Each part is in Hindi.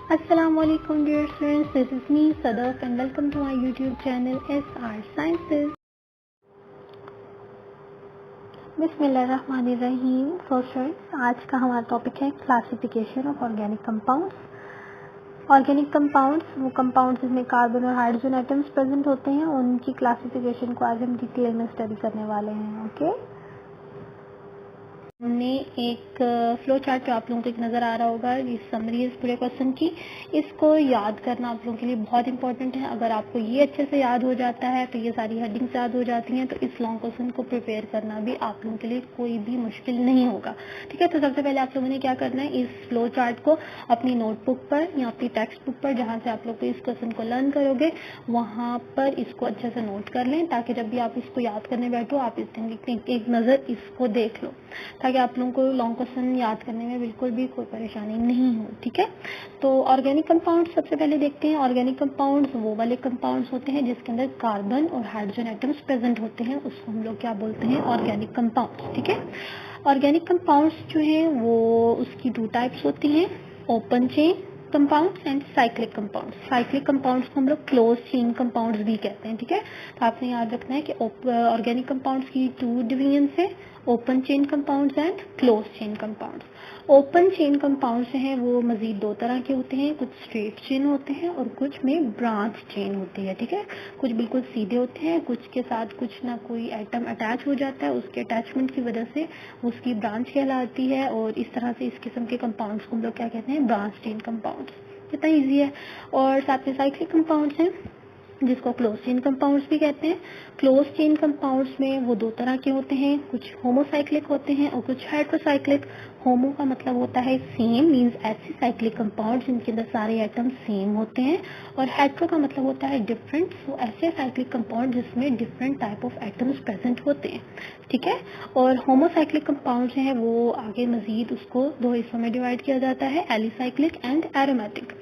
Assalamualaikum dear students, this is me Sadaf and welcome to my YouTube channel SR Sciences. बिस्मिल्लाहिर्रहमानिर्रहीम। सो स्टूडेंट्स, आज का हमारा टॉपिक है classification of organic compounds. Organic compounds वो कंपाउंड्स जिसमें कार्बन और हाइड्रोजन एटम्स प्रेजेंट होते हैं, उनकी क्लासिफिकेशन को आज हम डिटेल में स्टडी करने वाले हैं। ओके, हमने एक फ्लो चार्ट पे आप लोगों को एक नज़र आ रहा होगा, ये समरी है इस पूरे क्वेश्चन की। इसको याद करना आप लोगों के लिए बहुत इंपॉर्टेंट है। अगर आपको ये अच्छे से याद हो जाता है तो ये सारी हेडिंग्स याद हो जाती हैं, तो इस लॉन्ग क्वेश्चन को प्रिपेयर करना भी आप लोगों के लिए कोई भी मुश्किल नहीं होगा। ठीक है, तो सबसे पहले आप लोगों ने क्या करना है, इस फ्लो चार्ट को अपनी नोटबुक पर या अपनी टेक्स्ट बुक पर जहाँ से आप लोग इस क्वेश्चन को लर्न करोगे वहाँ पर इसको अच्छे से नोट कर लें, ताकि जब भी आप इसको याद करने बैठो आप एक नज़र इसको देख लो, ताकि आप लोगों को लॉन्ग क्वेश्चन याद करने में बिल्कुल भी कोई परेशानी नहीं हो। ठीक है, तो ऑर्गेनिक कंपाउंड्स सबसे पहले देखते हैं। ऑर्गेनिक कंपाउंड्स वो वाले कंपाउंड्स होते हैं जिसके अंदर कार्बन और हाइड्रोजन एटम्स प्रेजेंट होते हैं, उसको हम लोग क्या बोलते हैं, ऑर्गेनिक कंपाउंड्स। ठीक है, ऑर्गेनिक कंपाउंड्स जो है वो उसकी 2 टाइप्स होती हैं, open chain compounds and cyclic compounds. Cyclic compounds को हम लोग क्लोज चेन कंपाउंड्स भी कहते हैं। ठीक है, तो आपने याद रखना है कि ऑर्गेनिक कंपाउंड्स की 2 डिवीजन है, open chain compounds and close chain compounds. Open chain compounds हैं वो मजीद 2 तरह के होते हैं, कुछ स्ट्रेट चेन होते हैं और कुछ में ब्रांच चेन होती है। ठीक है, कुछ बिल्कुल सीधे होते हैं, कुछ के साथ कुछ ना कोई एटम अटैच हो जाता है, उसके अटैचमेंट की वजह से उसकी ब्रांच कहलाती है, और इस तरह से इस किस्म के कंपाउंड्स को हम लोग क्या कहते हैं, ब्रांच चेन कंपाउंड्स। कितना ईजी है। और साथ में साइक्लिक कंपाउंड्स हैं जिसको क्लोज चेन कंपाउंड्स भी कहते हैं। क्लोज चेन कंपाउंड्स में वो 2 तरह के होते हैं, कुछ होमोसाइक्लिक होते हैं और कुछ हेट्रोसाइक्लिक। होमो का मतलब होता है सेम, मींस ऐसे साइक्लिक कंपाउंड जिनके अंदर सारे एटम सेम होते हैं, और हेट्रो का मतलब होता है डिफरेंट, वो ऐसे साइक्लिक कंपाउंड जिसमें different type of atoms present होते हैं। ठीक है, और होमोसाइक्लिक कंपाउंड हैं वो आगे मजीद उसको 2 हिस्सों में डिवाइड किया जाता है, alicyclic and aromatic.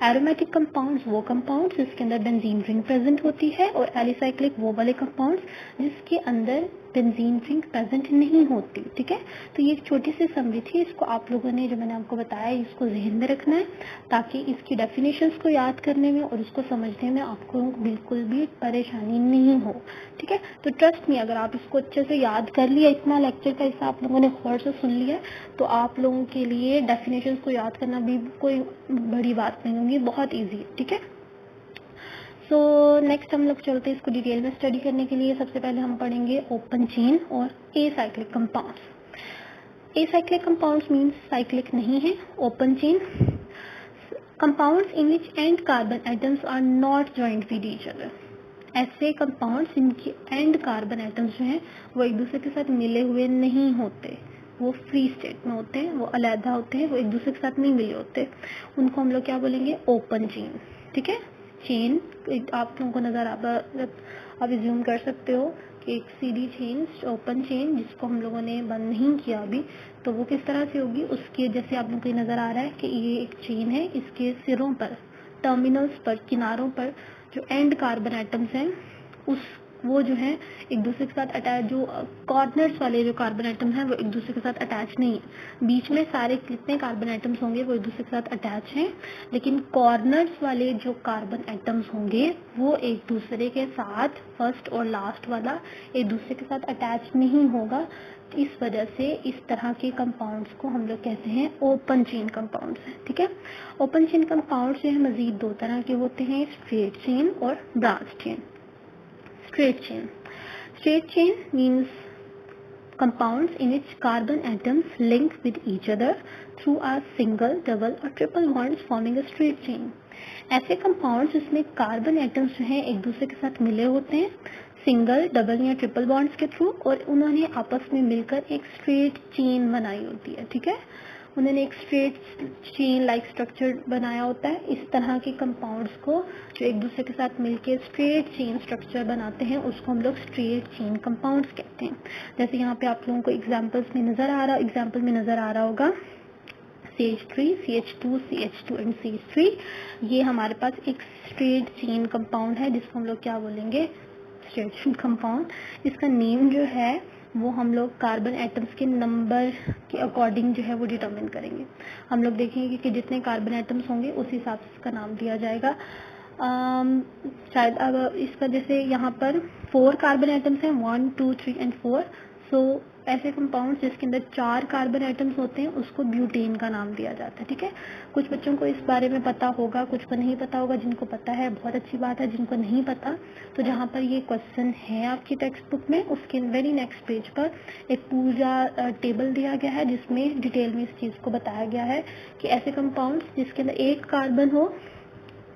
Aromatic compounds वो कंपाउंड्स जिसके अंदर बेंजीन रिंग प्रेजेंट होती है, और एलिसाइक्लिक वो वाले कंपाउंड्स जिसके अंदर बेंजीन रिंग प्रेजेंट नहीं होती। ठीक है, तो ये एक छोटी सी समरी थी, इसको आप लोगों ने जो मैंने आपको बताया इसको जहन में रखना है, ताकि इसकी डेफिनेशंस को याद करने में और उसको समझने में आपको बिल्कुल भी परेशानी नहीं हो। ठीक है, तो ट्रस्ट मी, अगर आप इसको अच्छे से याद कर लिया, इतना लेक्चर का हिस्सा आप लोगों ने गौर से सुन लिया, तो आप लोगों के लिए डेफिनेशंस को याद करना भी कोई बड़ी बात नहीं होगी, बहुत ईजी है। ठीक है, सो नेक्स्ट हम लोग चलते हैं इसको डिटेल में स्टडी करने के लिए। सबसे पहले हम पढ़ेंगे ओपन चेन और acyclic compounds. Acyclic compounds means cyclic नहीं है। Open chain compounds in which end carbon atoms are not joint with each other. ऐसे कंपाउंड्स जिनके एंड कार्बन एटम्स जो हैं वो एक दूसरे के साथ मिले हुए नहीं होते, वो फ्री स्टेट में होते हैं, वो अलहदा होते हैं, वो एक दूसरे के साथ नहीं मिले होते, उनको हम लोग क्या बोलेंगे, ओपन चेन। ठीक है, चेन आप लोगों को नजर आप एज्यूम कर सकते हो कि एक सीधी चेन, ओपन चेन जिसको हम लोगों ने बंद नहीं किया अभी, तो वो किस तरह से होगी, उसके जैसे आप लोगों को नजर आ रहा है कि ये एक चेन है, इसके सिरों पर, टर्मिनल्स पर, किनारों पर जो एंड कार्बन एटम्स हैं वो जो है एक दूसरे के साथ अटैच, जो कॉर्नर्स वाले जो कार्बन एटम्स हैं वो एक दूसरे के साथ अटैच नहीं है। बीच में सारे कितने कार्बन एटम्स होंगे वो एक दूसरे के साथ अटैच हैं, लेकिन कॉर्नर्स वाले जो कार्बन एटम्स होंगे वो एक दूसरे के साथ, फर्स्ट और लास्ट वाला एक दूसरे के साथ अटैच नहीं होगा। इस वजह से इस तरह के कंपाउंड्स को हम लोग कहते हैं ओपन चेन कंपाउंड्स हैं। ठीक है, ओपन चेन कंपाउंड्स जो है मजीद 2 तरह के होते हैं, स्ट्रेट चेन और branch chain. Straight chain. Straight chain means compounds in which carbon atoms link with each other through a single, double or triple bonds forming a straight chain. ऐसे compounds जिसमें कार्बन एटम्स जो हैं एक दूसरे के साथ मिले होते हैं सिंगल, डबल या ट्रिपल बॉन्ड्स के थ्रू, और उन्होंने आपस में मिलकर एक स्ट्रेट चेन बनाई होती है। ठीक है, उन्होंने एक स्ट्रेट चेन लाइक स्ट्रक्चर बनाया होता है। इस तरह के कंपाउंड्स को जो एक दूसरे के साथ मिलकर स्ट्रेट चेन स्ट्रक्चर बनाते हैं उसको हम लोग स्ट्रेट चेन कंपाउंड्स कहते हैं। जैसे यहाँ पे आप लोगों को एग्जाम्पल में नजर आ रहा होगा CH3, CH2, CH2 and CH3। ये हमारे पास एक स्ट्रेट चेन कंपाउंड है जिसको हम लोग क्या बोलेंगे, स्ट्रेट चेन कंपाउंड। इसका नेम जो है वो हम लोग कार्बन एटम्स के नंबर के अकॉर्डिंग जो है वो डिटरमिन करेंगे। हम लोग देखेंगे कि जितने कार्बन एटम्स होंगे उस हिसाब से इसका नाम दिया जाएगा। शायद अब इसका जैसे यहाँ पर 4 कार्बन एटम्स हैं, 1 2 3 एंड 4। सो ऐसे कंपाउंड जिसके अंदर 4 कार्बन एटम्स होते हैं उसको ब्यूटेन का नाम दिया जाता है। ठीक है, कुछ बच्चों को इस बारे में पता होगा, कुछ को नहीं पता होगा। जिनको पता है बहुत अच्छी बात है, जिनको नहीं पता तो जहाँ पर ये क्वेश्चन है आपकी टेक्स्ट बुक में उसके वेरी नेक्स्ट पेज पर एक पूरा टेबल दिया गया है जिसमें डिटेल में इस चीज़ को बताया गया है कि ऐसे कंपाउंड्स जिसके अंदर 1 कार्बन हो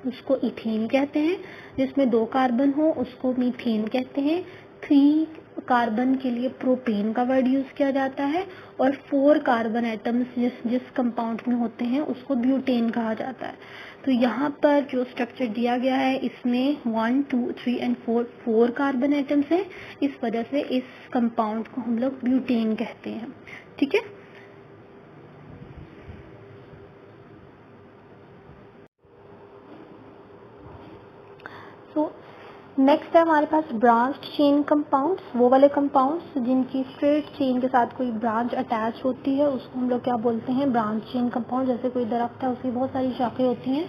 उसको इथेन कहते हैं, जिसमें 2 कार्बन हो उसको मीथेन कहते हैं, 3 कार्बन के लिए प्रोपेन का वर्ड यूज किया जाता है और 4 कार्बन एटम्स जिस कंपाउंड में होते हैं उसको ब्यूटेन कहा जाता है। तो यहाँ पर जो स्ट्रक्चर दिया गया है इसमें 1 2 3 एंड 4 कार्बन एटम्स हैं, इस वजह से इस कंपाउंड को हम लोग ब्यूटेन कहते हैं। ठीक है, तो नेक्स्ट है हमारे पास ब्रांच्ड चेन कंपाउंड्स। वो वाले कंपाउंड्स जिनकी स्ट्रेट चेन के साथ कोई ब्रांच अटैच होती है उसको हम लोग क्या बोलते हैं, ब्रांच चेन कंपाउंड। जैसे कोई दरख्त है उसकी बहुत सारी शाखें होती हैं,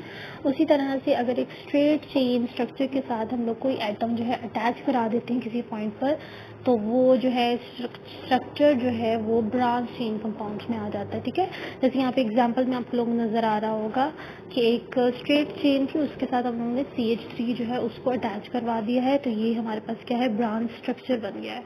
उसी तरह से अगर एक स्ट्रेट चेन स्ट्रक्चर के साथ हम लोग कोई एटम जो है अटैच करा देते हैं किसी पॉइंट पर तो वो जो है स्ट्रक्चर जो है वो ब्रांच चेन कंपाउंड्स में आ जाता है। ठीक है, जैसे यहाँ पे एग्जांपल में आप लोग नजर आ रहा होगा कि एक स्ट्रेट चेन थी उसके साथ हम लोगों ने CH3 जो है उसको अटैच करवा दिया है, तो ये हमारे पास क्या है, ब्रांच स्ट्रक्चर बन गया है।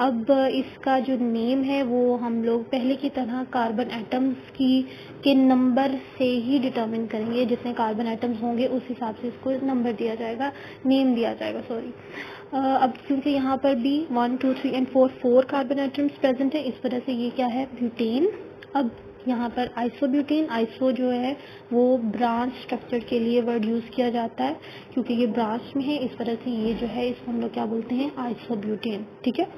अब इसका जो नेम है वो हम लोग पहले की तरह कार्बन एटम्स के नंबर से ही डिटरमिन करेंगे। जितने कार्बन एटम्स होंगे उस हिसाब से इसको नंबर दिया जाएगा, नेम दिया जाएगा, सॉरी। अब क्योंकि यहाँ पर भी 1 2 3 एंड 4 कार्बन एटम्स प्रेजेंट है, इस वजह से ये क्या है, ब्यूटेन। अब यहाँ पर आइसोब्यूटेन, आइसो जो है वो ब्रांच स्ट्रक्चर के लिए वर्ड यूज किया जाता है क्योंकि ये ब्रांच में है, इस वजह से ये जो है इसको हम लोग क्या बोलते हैं, आइसोब्यूटेन। ठीक है,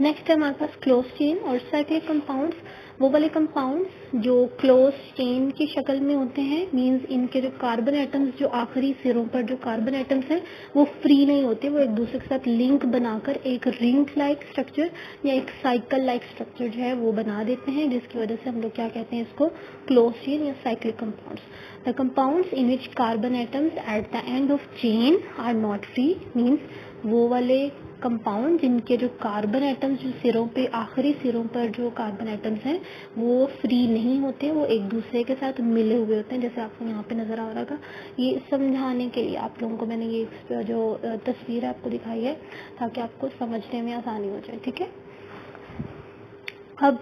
नेक्स्ट है हमारे पास क्लोज चेन और साइक्लिक कंपाउंड्स। वो वाले कंपाउंड्स जो क्लोज चेन की शक्ल में होते हैं, मींस इनके जो कार्बन एटम्स जो आखिरी सिरों पर जो कार्बन एटम्स हैं वो फ्री नहीं होते, वो एक दूसरे के साथ लिंक बनाकर एक रिंग लाइक स्ट्रक्चर या एक साइकिल लाइक स्ट्रक्चर जो है वो बना देते हैं, जिसकी वजह से हम लोग क्या कहते हैं इसको, क्लोज चेन या cyclic compounds. The compounds in which carbon atoms at the end of chain are not free, means वो वाले कंपाउंड जिनके जो कार्बन एटम्स जो सिरों पे आखिरी सिरों पर जो कार्बन एटम्स हैं वो फ्री नहीं होते, वो एक दूसरे के साथ मिले हुए होते हैं। जैसे आपको यहाँ पे नजर आ रहा होगा, ये समझाने के लिए आप लोगों को मैंने ये जो तस्वीर है आपको दिखाई है ताकि आपको समझने में आसानी हो जाए। ठीक है, अब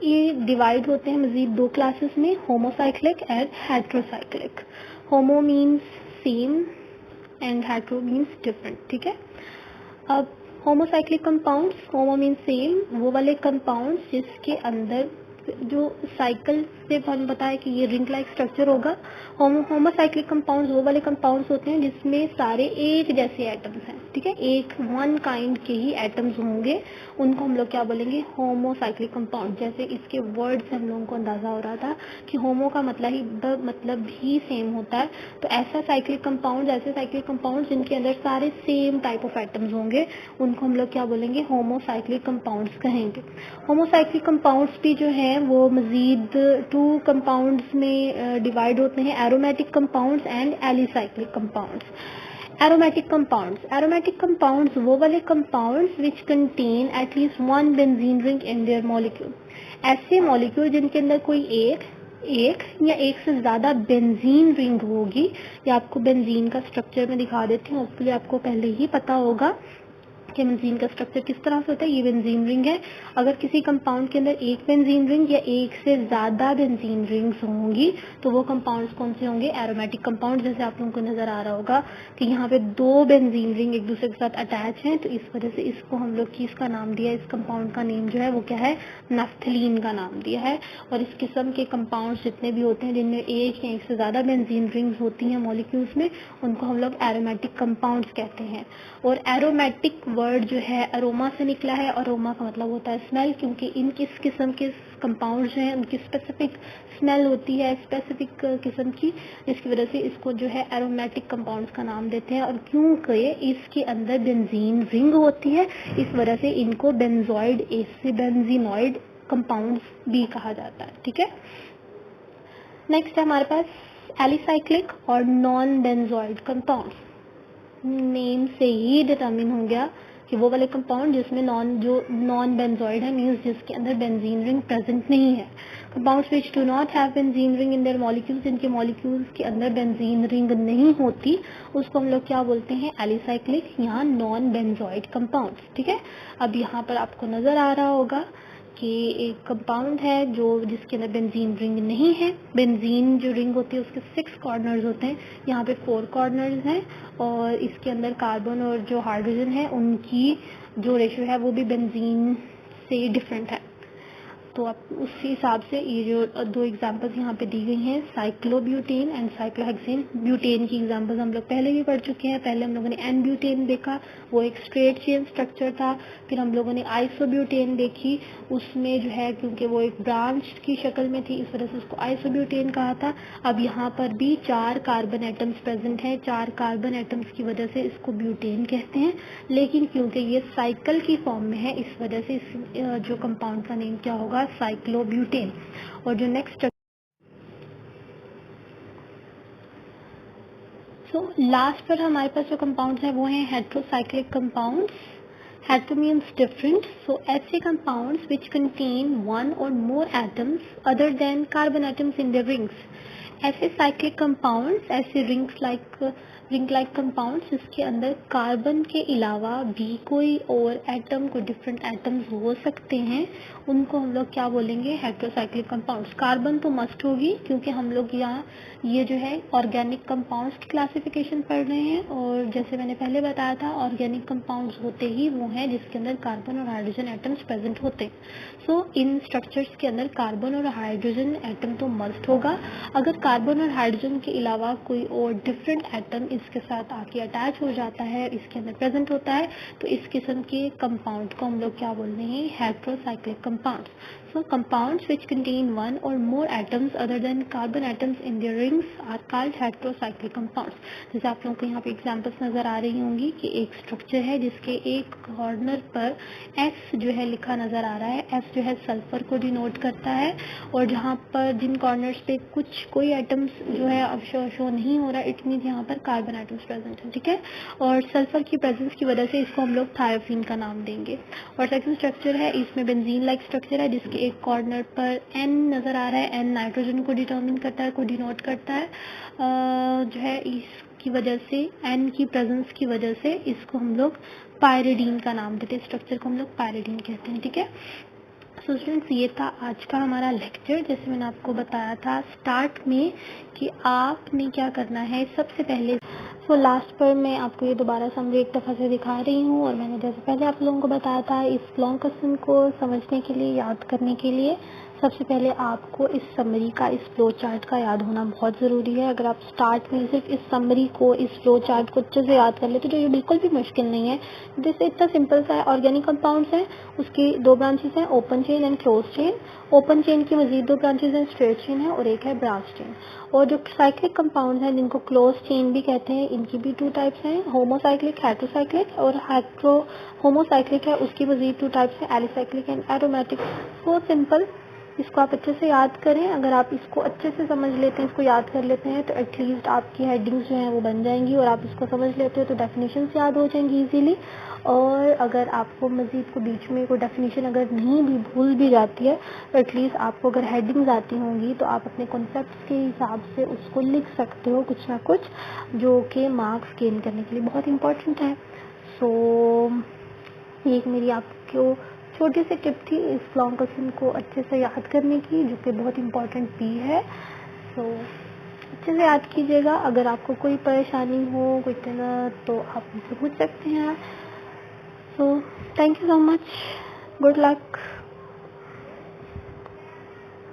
ये डिवाइड होते हैं मजीद 2 क्लासेस में, homocyclic and heterocyclic. Homo means same and hetero means different. ठीक है, अब homocyclic compounds, homo mean same, वो वाले कंपाउंड्स जिसके अंदर जो साइकिल से हम बताया कि ये रिंग लाइक स्ट्रक्चर होगा। होमोसाइक्लिक कंपाउंड्स वो वाले कंपाउंड्स होते हैं जिसमें सारे एक जैसे एटम्स हैं। ठीक है, एक वन काइंड के ही एटम्स होंगे, उनको हम लोग क्या बोलेंगे, होमोसाइक्लिक कंपाउंड। जैसे इसके वर्ड से हम लोगों को अंदाजा हो रहा था कि होमो का मतलब ही सेम होता है, तो ऐसा साइक्लिक कंपाउंड, ऐसे साइक्लिक कंपाउंड जिनके अंदर सारे सेम टाइप ऑफ एटम्स होंगे उनको हम लोग क्या बोलेंगे, होमोसाइक्लिक कंपाउंड्स कहेंगे। होमोसाइक्लिक कंपाउंड्स भी जो है वो मजीद 2 कंपाउंड्स में डिवाइड होते हैं, aromatic compounds and alicyclic compounds. Aromatic compounds वो वाले compounds which contain at least 1 benzene ring in their molecule. ऐसे मॉलिक्यूल जिनके अंदर कोई एक या एक से ज्यादा बेंजीन रिंग होगी, या आपको बेंजीन का स्ट्रक्चर में दिखा देती हूँ, उसके लिए आपको पहले ही पता होगा कि बेंजीन का स्ट्रक्चर किस तरह से होता है। ये बेंजीन रिंग है, अगर किसी कंपाउंड के अंदर एक बेंजीन रिंग या एक से ज्यादा बेंजीन रिंग्स होंगी तो वो कंपाउंड्स कौन से होंगे, एरोमेटिक कंपाउंड। जैसे आप लोगों को नजर आ रहा होगा कि यहाँ पे 2 बेंजीन रिंग एक दूसरे के साथ अटैच हैं, तो इस वजह से इसको हम लोग किसका नाम दिया, इस कंपाउंड का नेम जो है वो क्या है, नफ्थलीन का नाम दिया है। और इस किस्म के कंपाउंड्स जितने भी होते हैं जिनमें एक या एक से ज्यादा बेंजीन रिंग्स होती हैं मॉलिक्यूल्स में, उनको हम लोग एरोमेटिक कंपाउंड्स कहते हैं। और एरोमेटिक वर्ड वर्ड जो है अरोमा से निकला है। अरोमा का मतलब होता है स्मेल, क्योंकि इन किस किस्म के कंपाउंड्स जो हैं उनकी स्पेसिफिक स्मेल होती है, स्पेसिफिक किस्म की, जिसकी वजह से इसको जो है एरोमेटिक कंपाउंड्स का नाम देते हैं। और क्योंकि इसके अंदर बेंजीन रिंग होती है, इस वजह से इनको बेंजोइड एसिड बेंजीनॉइड कंपाउंड्स भी कहा जाता है। ठीक है, नेक्स्ट है हमारे पास एलिसाइक्लिक और नॉन बेंजोइड कंपाउंड्स। नेम से ही डिटरमिन हो गया कि वो वाले कंपाउंड जिसमें नॉन बेंजोइड है, मीन्स जिसके अंदर बेंजीन रिंग प्रेजेंट नहीं है। Compounds which do not have benzene ring in their molecules, जिनके मॉलिक्यूल्स के अंदर बेंजीन रिंग नहीं होती, उसको हम लोग क्या बोलते हैं, एलिसाइक्लिक या नॉन बेंजोइड कंपाउंड्स। ठीक है, अब यहाँ पर आपको नजर आ रहा होगा कि एक कंपाउंड है जो जिसके अंदर बेंजीन रिंग नहीं है। बेंजीन जो रिंग होती है उसके 6 कॉर्नर्स होते हैं, यहाँ पे 4 कॉर्नर्स हैं, और इसके अंदर कार्बन और जो हाइड्रोजन है उनकी जो रेशियो है वो भी बेंजीन से डिफरेंट है। तो आप उस हिसाब से ये जो 2 एग्जांपल्स यहाँ पे दी गई हैं, साइक्लोब्यूटेन एंड साइक्लोहेक्सेन। ब्यूटेन की एग्जांपल्स हम लोग पहले भी पढ़ चुके हैं। पहले हम लोगों ने एन ब्यूटेन देखा, वो एक स्ट्रेट चेन स्ट्रक्चर था। फिर हम लोगों ने आइसोब्यूटेन देखी, उसमें जो है क्योंकि वो एक ब्रांच की शक्ल में थी इस वजह से उसको आइसोब्यूटेन कहा था। अब यहाँ पर भी 4 कार्बन एटम्स प्रेजेंट हैं, 4 कार्बन एटम्स की वजह से इसको ब्यूटेन कहते हैं, लेकिन क्योंकि ये साइकिल की फॉर्म में है इस वजह से इस जो कंपाउंड का नेम क्या होगा, साइक्लोब्यूटेन। और जो नेक्स्ट लास्ट पर हमारे पास जो कंपाउंड्स हैं वो हैं heterocyclic compounds. Hetero means different, so ऐसे compounds which contain 1 or more atoms other than carbon atoms in their rings। ऐसे साइक्लिक कंपाउंड्स, ऐसे रिंग लाइक कंपाउंड्स जिसके अंदर कार्बन के अलावा भी कोई और एटम, कोई डिफरेंट एटम्स हो सकते हैं, उनको हम लोग क्या बोलेंगे, हेट्रोसाइक्लिक कंपाउंड्स। कार्बन तो मस्ट होगी क्योंकि हम लोग यहाँ ये जो है ऑर्गेनिक कंपाउंड्स की क्लासिफिकेशन पढ़ रहे हैं, और जैसे मैंने पहले बताया था ऑर्गेनिक कंपाउंड्स होते ही वो हैं जिसके अंदर कार्बन और हाइड्रोजन एटम्स प्रेजेंट होते हैं। सो इन स्ट्रक्चर्स के अंदर कार्बन और हाइड्रोजन एटम तो मस्ट होगा। अगर कार्बन और हाइड्रोजन के अलावा कोई और डिफरेंट एटम इसके साथ आके अटैच हो जाता है, इसके अंदर प्रेजेंट होता है, तो इस किस्म के कंपाउंड को हम लोग क्या बोल रहे हैं, heterocyclic compounds. So compounds which contain 1 or more atoms other than carbon atoms in their rings are called heterocyclic compounds। जैसे आप लोगों को यहाँ पे एग्जांपल्स नजर आ रही होंगी कि एक स्ट्रक्चर है जिसके एक कॉर्नर पर S जो है लिखा नजर आ रहा है। S जो है सल्फर को डिनोट करता है, और जहाँ पर जिन कॉर्नर्स पे कोई एटम्स जो है अब शो नहीं हो रहा, इट मीन्स यहाँ पर कार्बन एटम्स प्रेजेंट है। ठीक है, और सल्फर की प्रेजेंस की वजह से इसको हम लोग थायोफीन का नाम देंगे। और सेकंड स्ट्रक्चर है, इसमें बेंजीन लाइक स्ट्रक्चर है जिसके एक कॉर्नर पर N नजर आ रहा है। N नाइट्रोजन को डिटरमिन करता है, को डिनोट करता है, जो है इसकी वजह से, N की प्रेजेंस की वजह से इसको हम लोग पायरिडीन का नाम देते हैं, स्ट्रक्चर को हम लोग पायरिडीन कहते हैं। ठीक है, सो स्टूडेंट्स ये था आज का हमारा लेक्चर। जैसे मैंने आपको बताया था स्टार्ट में कि आपने क्या करना है, सबसे पहले लास्ट पर मैं आपको ये दोबारा समरी एक दफ़ा से दिखा रही हूँ, और मैंने जैसे पहले आप लोगों को बताया था इस लॉन्ग क्वेश्चन को समझने के लिए, याद करने के लिए सबसे पहले आपको इस समरी का, इस फ्लो चार्ट का याद होना बहुत ज़रूरी है। अगर आप स्टार्ट में सिर्फ इस समरी को, इस फ्लो चार्ट को अच्छे से याद कर लेते तो ये बिल्कुल भी मुश्किल नहीं है। जैसे इतना सिंपल सा है, ऑर्गेनिक कंपाउंड्स हैं, उसकी 2 ब्रांचेस हैं, open chain and close chain. Open chain की मजीद 2 ब्रांचेस हैं, स्ट्रेट चेन है और एक है ब्रांच चेन। और जो साइक्लिक कंपाउंड्स हैं जिनको क्लोज चेन भी कहते हैं, इनकी भी 2 टाइप्स हैं, होमोसाइक्लिक, हेट्रोसाइक्लिक, और होमोसाइक्लिक है उसकी मजीद 2 टाइप्स हैं, alicyclic and aromatic. So simple, इसको आप अच्छे से याद करें। अगर आप इसको अच्छे से समझ लेते हैं, इसको याद कर लेते हैं, तो एटलीस्ट आपकी हेडिंग्स जो हैं वो बन जाएंगी, और आप इसको समझ लेते हो तो डेफिनेशंस याद हो जाएंगी इजीली। और अगर आपको मजीद को बीच में कोई डेफिनेशन अगर नहीं भी भूल भी जाती है, तो एटलीस्ट आपको अगर हेडिंग्स आती होंगी तो आप अपने कॉन्सेप्ट्स के हिसाब से उसको लिख सकते हो कुछ ना कुछ, जो कि मार्क्स गेन करने के लिए बहुत इंपॉर्टेंट है। सो एक मेरी आपको छोटी सी टिप थी इस लॉन्ग क्वेश्चन को अच्छे से याद करने की, जो कि बहुत इंपॉर्टेंट भी है। सो अच्छे से याद कीजिएगा। अगर आपको कोई परेशानी हो, कोई तरह, तो आप मुझसे पूछ सकते हैं। So thank you so much, good luck.